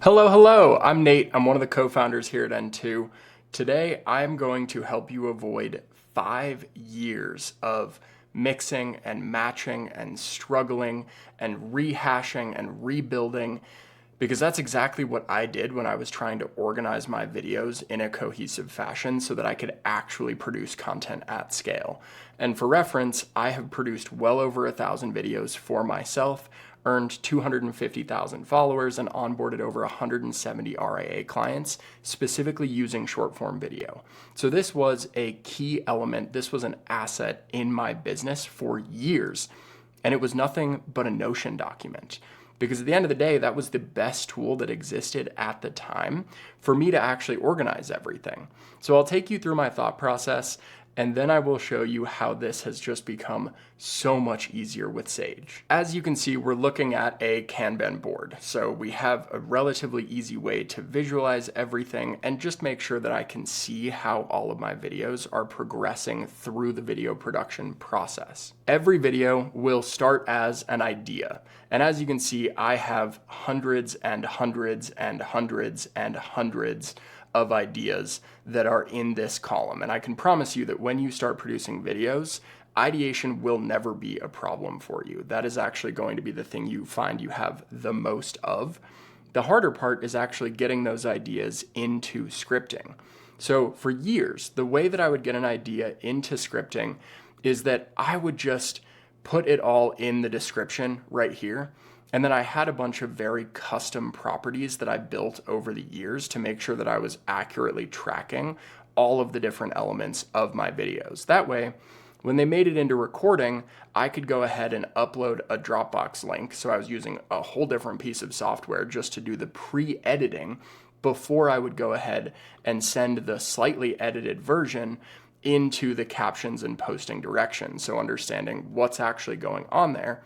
Hello. I'm Nate. I'm one of the co-founders here at N2. Today, I'm going to help you avoid 5 years of mixing and matching and struggling and rehashing and rebuilding, because that's exactly what I did when I was trying to organize my videos in a cohesive fashion so that I could actually produce content at scale. And for reference, I have produced well over 1,000 videos for myself, earned 250,000 followers, and onboarded over 170 RIA clients, specifically using short form video. So this was a key element, this was an asset in my business for years, and it was nothing but a Notion document. Because at the end of the day, that was the best tool that existed at the time for me to actually organize everything. So I'll take you through my thought process, and then I will show you how this has just become so much easier with Sage. As you can see, we're looking at a Kanban board. So we have a relatively easy way to visualize everything and just make sure that I can see how all of my videos are progressing through the video production process. Every video will start as an idea. And as you can see, I have hundreds and hundreds and hundreds and hundreds of ideas that are in this column. And I can promise you that when you start producing videos, ideation will never be a problem for you. That is actually going to be the thing you find you have the most of. The harder part is actually getting those ideas into scripting. So for years, the way that I would get an idea into scripting is that I would just put it all in the description right here. And then I had a bunch of very custom properties that I built over the years to make sure that I was accurately tracking all of the different elements of my videos. That way, when they made it into recording, I could go ahead and upload a Dropbox link. So I was using a whole different piece of software just to do the pre-editing before I would go ahead and send the slightly edited version into the captions and posting directions. So understanding what's actually going on there.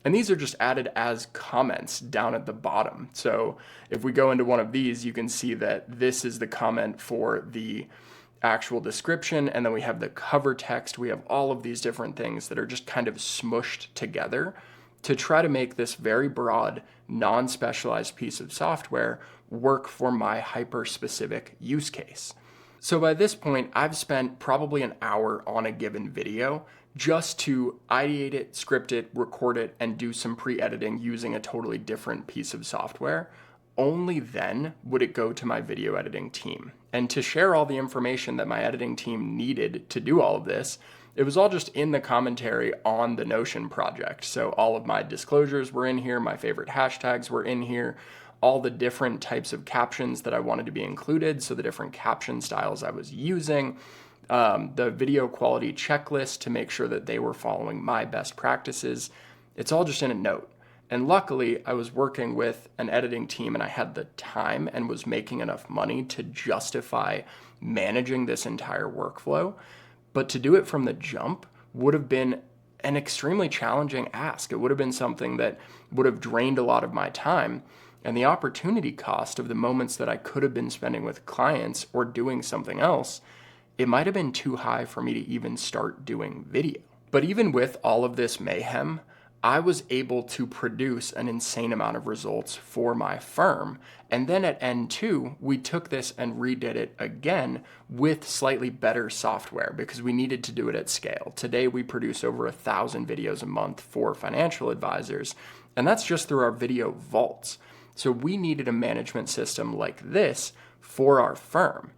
And these are just added as comments down at the bottom. So if we go into one of these, you can see that this is the comment for the actual description, and then we have the cover text. We have all of these different things that are just kind of smushed together to try to make this very broad, non-specialized piece of software work for my hyper-specific use case. So by this point, I've spent probably an hour on a given video just to ideate it, script it, record it, and do some pre-editing using a totally different piece of software. Only then would it go to my video editing team. And to share all the information that my editing team needed to do all of this, it was all just in the commentary on the Notion project. So all of my disclosures were in here, my favorite hashtags were in here, all the different types of captions that I wanted to be included, so the different caption styles I was using, the video quality checklist to make sure that they were following my best practices. It's all just in a note. And luckily, I was working with an editing team and I had the time and was making enough money to justify managing this entire workflow. But to do it from the jump would have been an extremely challenging ask. It would have been something that would have drained a lot of my time. And the opportunity cost of the moments that I could have been spending with clients or doing something else, it might have been too high for me to even start doing video. But even with all of this mayhem, I was able to produce an insane amount of results for my firm. And then at N2, we took this and redid it again with slightly better software because we needed to do it at scale. Today, we produce over 1,000 videos a month for financial advisors, and that's just through our video vaults. So we needed a management system like this for our firm.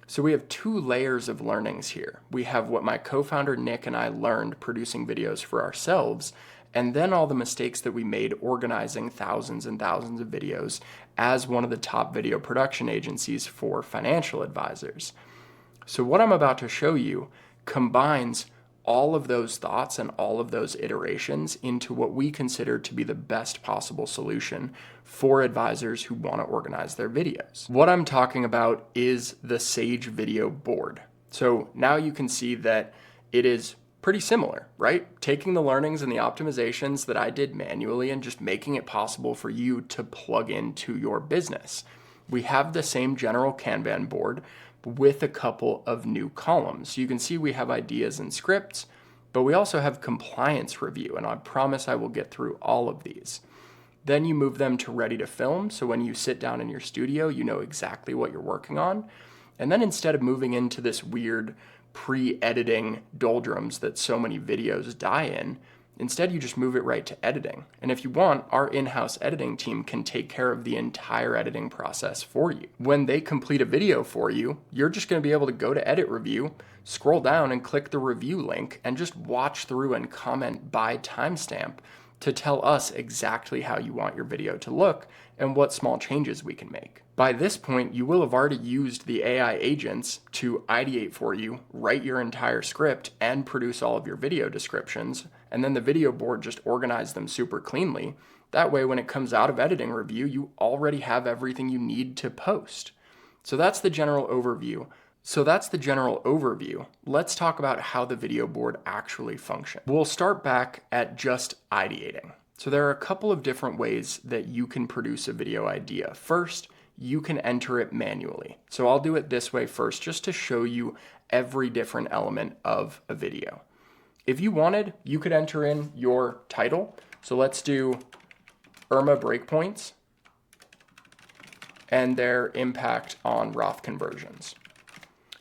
So we have 2 layers of learnings here. We have what my co-founder Nick and I learned producing videos for ourselves, and then all the mistakes that we made organizing thousands and thousands of videos as one of the top video production agencies for financial advisors. So what I'm about to show you combines all of those thoughts and all of those iterations into what we consider to be the best possible solution for advisors who want to organize their videos. What I'm talking about is the Sage Video Board. So now you can see that it is pretty similar, right? Taking the learnings and the optimizations that I did manually and just making it possible for you to plug into your business. We have the same general Kanban board with a couple of new columns. You can see we have ideas and scripts, but we also have compliance review, and I promise I will get through all of these. Then you move them to ready to film. So when you sit down in your studio, you know exactly what you're working on. And then instead of moving into this weird pre-editing doldrums that so many videos die in, instead you just move it right to editing. And if you want, our in-house editing team can take care of the entire editing process for you. When they complete a video for you, you're just going to be able to go to edit review, scroll down and click the review link and just watch through and comment by timestamp to tell us exactly how you want your video to look and what small changes we can make. By this point, you will have already used the AI agents to ideate for you, write your entire script, and produce all of your video descriptions, and then the video board just organized them super cleanly. That way, when it comes out of editing review, you already have everything you need to post. So that's the general overview. Let's talk about how the video board actually functions. We'll start back at just ideating. So there are a couple of different ways that you can produce a video idea. First, you can enter it manually. So I'll do it this way first, just to show you every different element of a video. If you wanted, you could enter in your title. So let's do Irma breakpoints and their impact on Roth conversions.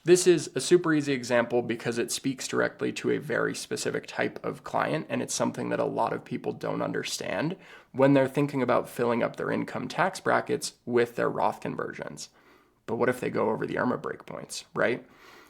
This is a super easy example because it speaks directly to a very specific type of client, and it's something that a lot of people don't understand when they're thinking about filling up their income tax brackets with their Roth conversions. But what if they go over the Irma breakpoints, right?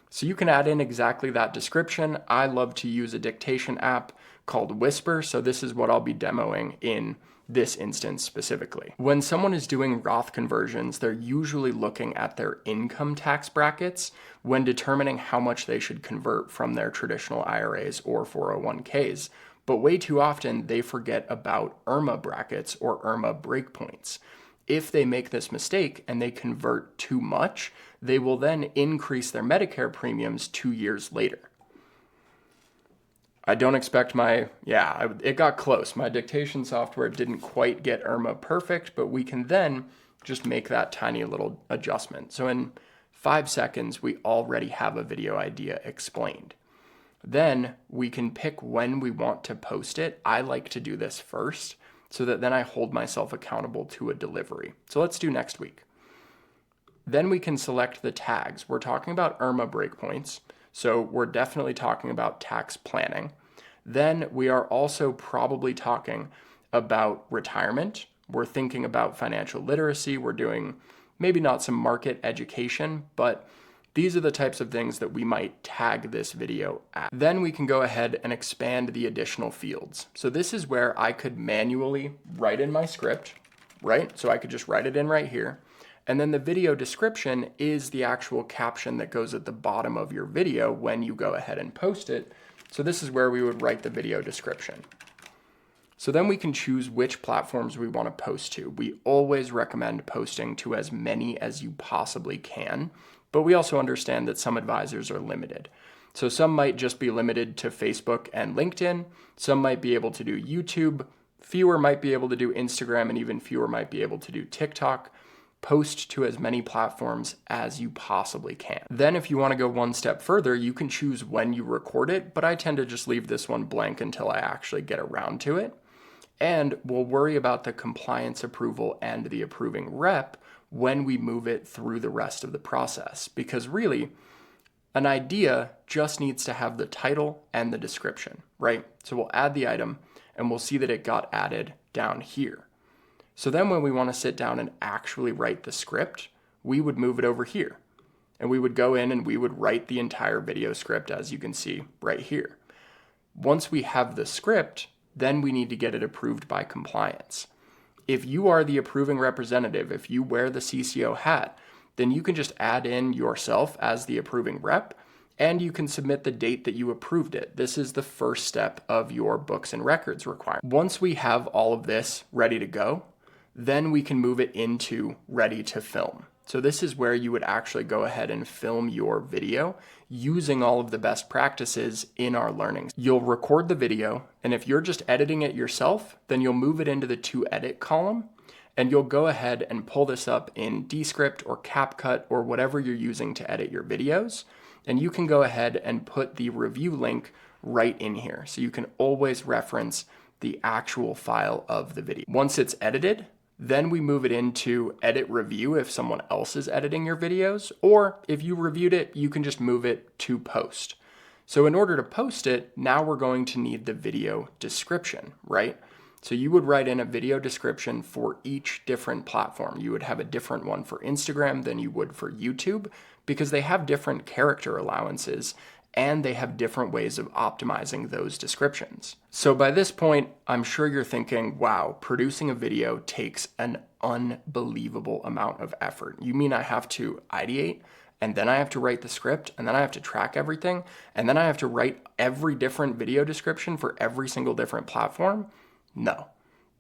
So you can add in exactly that description. I love to use a dictation app called Whisper, so this is what I'll be demoing in this instance specifically. When someone is doing Roth conversions, they're usually looking at their income tax brackets when determining how much they should convert from their traditional IRAs or 401ks. But way too often, they forget about IRMA brackets or IRMA breakpoints. If they make this mistake and they convert too much, they will then increase their Medicare premiums 2 years later. I don't expect it got close. My dictation software didn't quite get Irma perfect, but we can then just make that tiny little adjustment. So in 5 seconds, we already have a video idea explained. Then we can pick when we want to post it. I like to do this first so that then I hold myself accountable to a delivery. So let's do next week. Then we can select the tags. We're talking about Irma breakpoints. So we're definitely talking about tax planning. Then we are also probably talking about retirement. We're thinking about financial literacy. We're doing maybe not some market education, but these are the types of things that we might tag this video at. Then we can go ahead and expand the additional fields. So this is where I could manually write in my script, right? So I could just write it in right here. And then the video description is the actual caption that goes at the bottom of your video when you go ahead and post it. So this is where we would write the video description. So then we can choose which platforms we want to post to. We always recommend posting to as many as you possibly can, but we also understand that some advisors are limited. So some might just be limited to Facebook and LinkedIn. Some might be able to do YouTube. Fewer might be able to do Instagram, and even fewer might be able to do TikTok. Post to as many platforms as you possibly can. Then if you want to go one step further, you can choose when you record it, but I tend to just leave this one blank until I actually get around to it. And we'll worry about the compliance approval and the approving rep when we move it through the rest of the process. Because really, an idea just needs to have the title and the description, right? So we'll add the item and we'll see that it got added down here. So then when we want to sit down and actually write the script, we would move it over here. And we would go in and we would write the entire video script, as you can see right here. Once we have the script, then we need to get it approved by compliance. If you are the approving representative, if you wear the CCO hat, then you can just add in yourself as the approving rep, and you can submit the date that you approved it. This is the first step of your books and records requirement. Once we have all of this ready to go, then we can move it into ready to film. So this is where you would actually go ahead and film your video using all of the best practices in our learnings. You'll record the video, and if you're just editing it yourself, then you'll move it into the to edit column, and you'll go ahead and pull this up in Descript or CapCut or whatever you're using to edit your videos. And you can go ahead and put the review link right in here. So you can always reference the actual file of the video. Once it's edited, then we move it into edit review if someone else is editing your videos, or if you reviewed it, you can just move it to post. So in order to post it, now we're going to need the video description, right? So you would write in a video description for each different platform. You would have a different one for Instagram than you would for YouTube because they have different character allowances and they have different ways of optimizing those descriptions. So by this point, I'm sure you're thinking, wow, producing a video takes an unbelievable amount of effort. You mean I have to ideate, and then I have to write the script, and then I have to track everything, and then I have to write every different video description for every single different platform? No,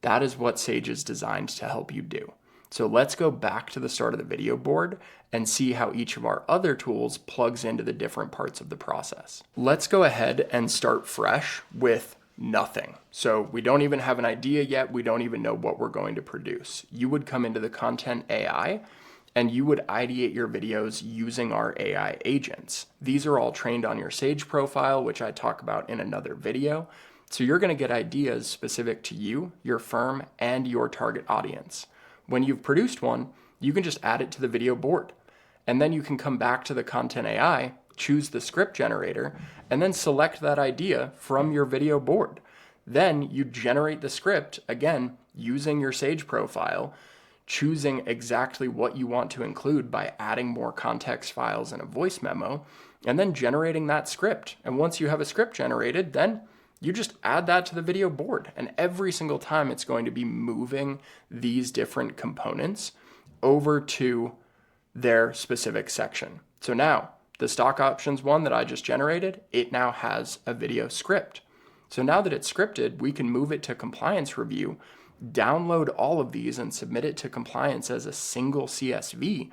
that is what Sage is designed to help you do. So let's go back to the start of the video board and see how each of our other tools plugs into the different parts of the process. Let's go ahead and start fresh with nothing. So we don't even have an idea yet. We don't even know what we're going to produce. You would come into the content AI and you would ideate your videos using our AI agents. These are all trained on your Sage profile, which I talk about in another video. So you're going to get ideas specific to you, your firm, and your target audience. When you've produced one, you can just add it to the video board. And then you can come back to the content AI, choose the script generator, and then select that idea from your video board. Then you generate the script, again, using your Sage profile, choosing exactly what you want to include by adding more context files and a voice memo, and then generating that script. And once you have a script generated, then you just add that to the video board. And every single time it's going to be moving these different components over to their specific section. So now the stock options one that I just generated, it now has a video script. So now that it's scripted, we can move it to compliance review, download all of these and submit it to compliance as a single CSV.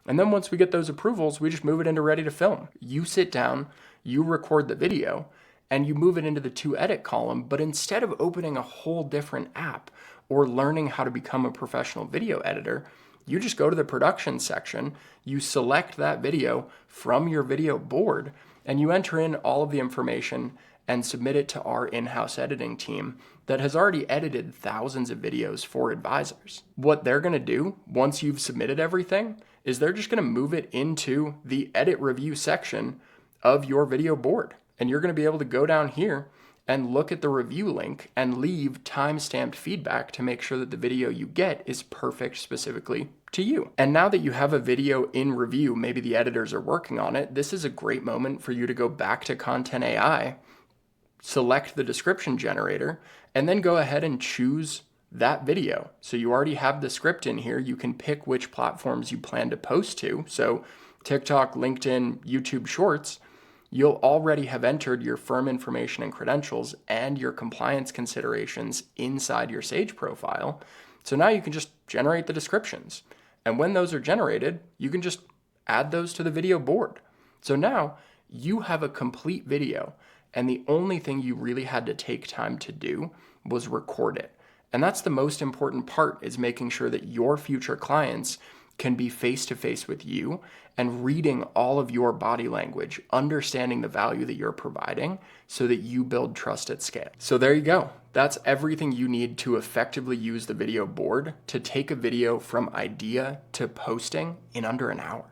And then once we get those approvals, we just move it into ready to film. You sit down, you record the video, and you move it into the to edit column, but instead of opening a whole different app or learning how to become a professional video editor, you just go to the production section, you select that video from your video board, and you enter in all of the information and submit it to our in-house editing team that has already edited thousands of videos for advisors. What they're gonna do once you've submitted everything is they're just gonna move it into the edit review section of your video board. And you're going to be able to go down here and look at the review link and leave time-stamped feedback to make sure that the video you get is perfect specifically to you. And now that you have a video in review, maybe the editors are working on it, this is a great moment for you to go back to Content AI, select the description generator, and then go ahead and choose that video. So you already have the script in here. You can pick which platforms you plan to post to. So TikTok, LinkedIn, YouTube Shorts. You'll already have entered your firm information and credentials and your compliance considerations inside your Sage profile. So now you can just generate the descriptions. And when those are generated, you can just add those to the video board. So now you have a complete video, and the only thing you really had to take time to do was record it. And that's the most important part, is making sure that your future clients can be face-to-face with you and reading all of your body language, understanding the value that you're providing so that you build trust at scale. So there you go. That's everything you need to effectively use the video board to take a video from idea to posting in under an hour.